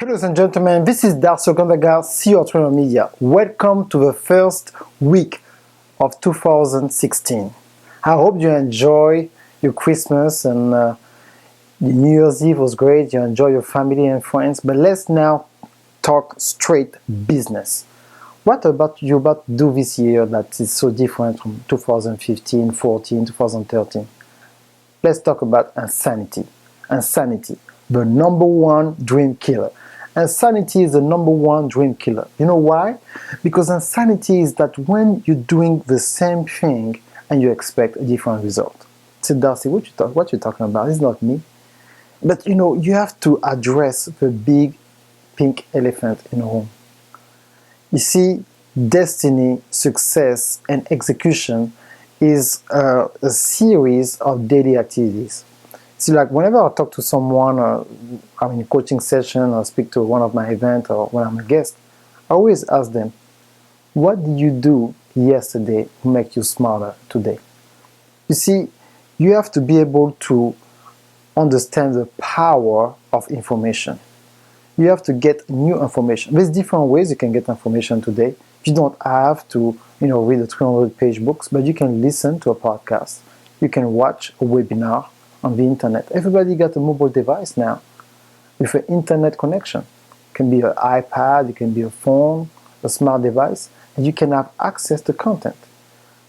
Ladies and gentlemen, this is Darcy Ogandaga, CEO of Trainer Media. Welcome to the first week of 2016. I hope you enjoy your Christmas and the New Year's Eve was great. You enjoy your family and friends. But let's now talk straight business. What about you about to do this year that is so different from 2015, 14, 2013? Let's talk about insanity. Insanity, the number one dream killer. Insanity is the number one dream killer. You know why? Because insanity is that when you're doing the same thing and you expect a different result. Say, Darcy, what you talking about? It's not me. But you have to address the big pink elephant in the room. You see, destiny, success, and execution is a series of daily activities. See, like whenever I talk to someone, or I'm in a coaching session, or speak to one of my events, or when I'm a guest, I always ask them, what did you do yesterday to make you smarter today? You see, you have to be able to understand the power of information. You have to get new information. There's different ways you can get information today. You don't have to, read a 300-page books, but you can listen to a podcast. You can watch a webinar on the internet. Everybody got a mobile device now with an internet connection. It can be an iPad, it can be a phone, a smart device, and you can have access to content.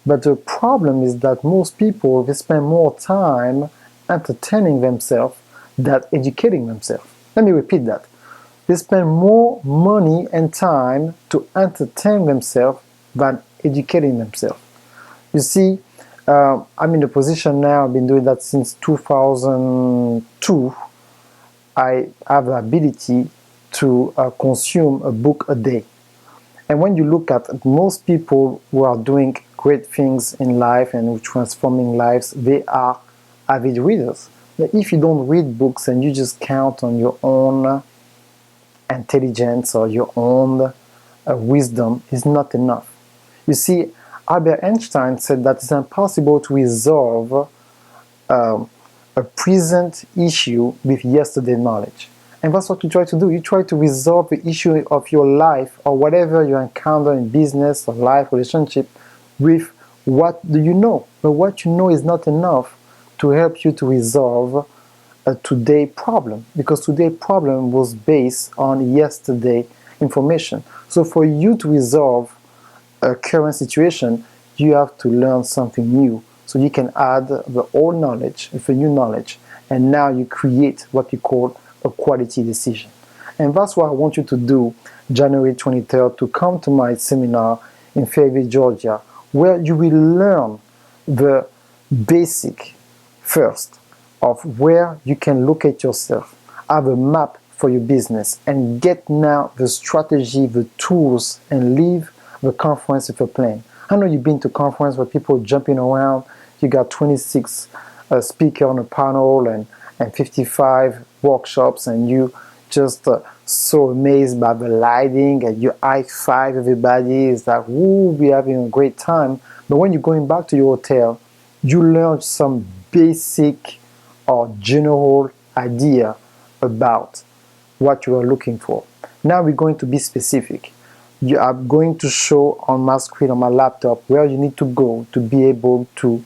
But the problem is that most people, they spend more time entertaining themselves than educating themselves. Let me repeat that. They spend more money and time to entertain themselves than educating themselves. You see, I'm in a position now, I've been doing that since 2002. I have the ability to consume a book a day. And when you look at most people who are doing great things in life and transforming lives, they are avid readers. But if you don't read books and you just count on your own intelligence or your own wisdom, is not enough. You see, Albert Einstein said that it's impossible to resolve a present issue with yesterday knowledge. And that's what you try to do. You try to resolve the issue of your life or whatever you encounter in business or life, relationship, with what do you know. But what you know is not enough to help you to resolve a today problem, because today problem was based on yesterday information. So for you to resolve a current situation, you have to learn something new. So you can add the old knowledge with the new knowledge, and now you create what we call a quality decision. And that's what I want you to do January 23rd, to come to my seminar in Fayetteville, Georgia, where you will learn the basic first of where you can locate yourself, have a map for your business, and get now the strategy, the tools, and leave the conference with a plan. I know you've been to conference where people jumping around. You got 26 speakers on a panel and 55 workshops, and you just so amazed by the lighting, and you high five everybody. It's like, woo, we're having a great time. But when you're going back to your hotel, you learn some basic or general idea about what you are looking for. Now we're going to be specific. You are going to show on my screen, on my laptop, where you need to go to be able to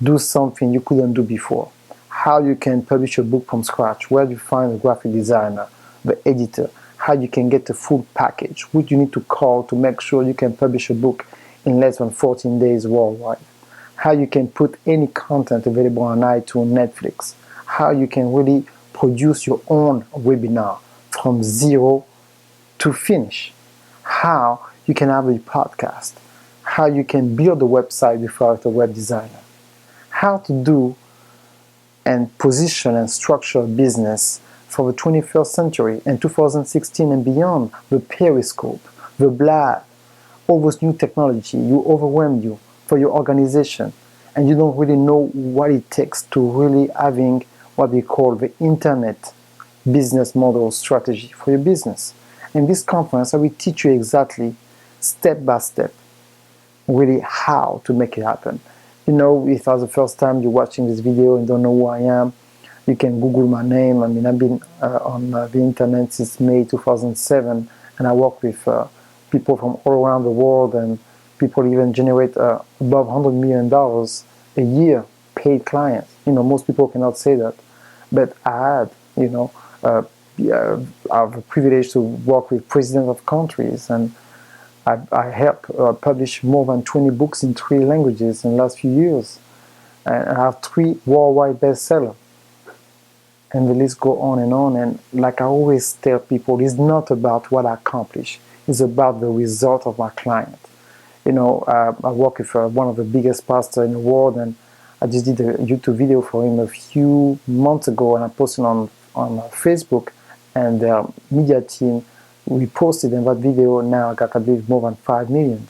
do something you couldn't do before. How you can publish a book from scratch, where you find a graphic designer, the editor, how you can get the full package, who you need to call to make sure you can publish a book in less than 14 days worldwide, how you can put any content available on iTunes, Netflix, how you can really produce your own webinar from zero to finish, how you can have a podcast, how you can build a website without a web designer, how to do and position and structure a business for the 21st century and 2016 and beyond, the Periscope, the Blab, all those new technology, you overwhelm you for your organization, and you don't really know what it takes to really having what we call the internet business model strategy for your business. In this conference, I will teach you exactly, step by step, really how to make it happen. If that's the first time you're watching this video and don't know who I am, You can Google my name. I mean, I've been on the internet since May 2007, and I work with people from all around the world, and people even generate above $100 million a year paid clients. Most people cannot say that, but I had, I have the privilege to work with presidents of countries, and I helped publish more than 20 books in 3 languages in the last few years, and I have 3 worldwide bestsellers. And the list go on. And like I always tell people, it's not about what I accomplish. It's about the result of my client. I work with one of the biggest pastors in the world, and I just did a YouTube video for him a few months ago, and I posted on Facebook, and their media team reposted, and that video now got, I believe, more than 5 million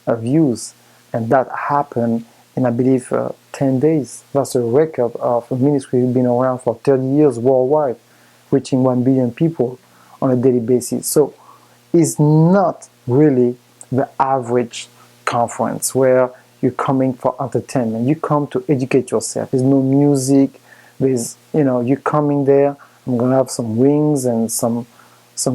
views. And that happened in, I believe, 10 days. That's a record of a ministry that's been around for 30 years worldwide, reaching 1 billion people on a daily basis. So it's not really the average conference where you're coming for entertainment. You come to educate yourself. There's no music. You're coming there. I'm going to have some wings and some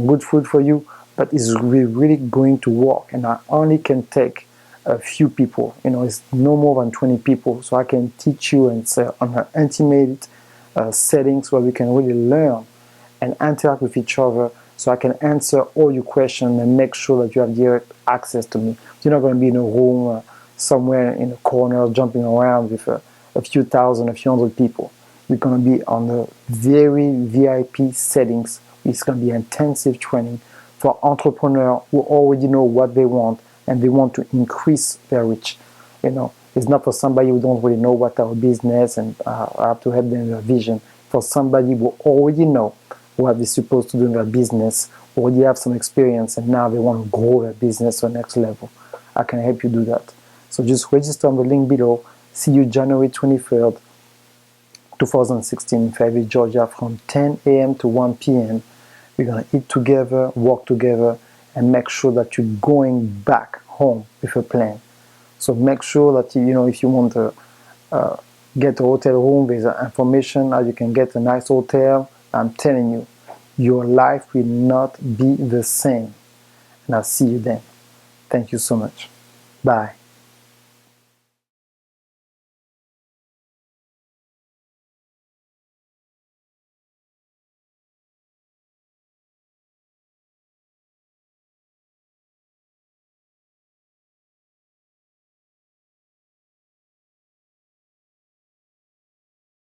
good food for you, but it's really going to work. And I only can take a few people. It's no more than 20 people, so I can teach you and say on an intimate settings where we can really learn and interact with each other, so I can answer all your questions and make sure that you have direct access to me. You're not going to be in a room somewhere in a corner jumping around with a few thousand, a few hundred people. You're going to be on the very VIP settings. It's going to be intensive training for entrepreneurs who already know what they want and they want to increase their reach. It's not for somebody who don't really know what our business, and I have to help them with their vision. For somebody who already know what they're supposed to do in their business, already have some experience, and now they want to grow their business to the next level. I can help you do that. So just register on the link below. See you January 23rd, 2016 in Fayetteville, Georgia, from 10 a.m. to 1 p.m. We're going to eat together, work together, and make sure that you're going back home with a plan. So make sure that, if you want to get a hotel room, there's information how you can get a nice hotel. I'm telling you, your life will not be the same. And I'll see you then. Thank you so much. Bye.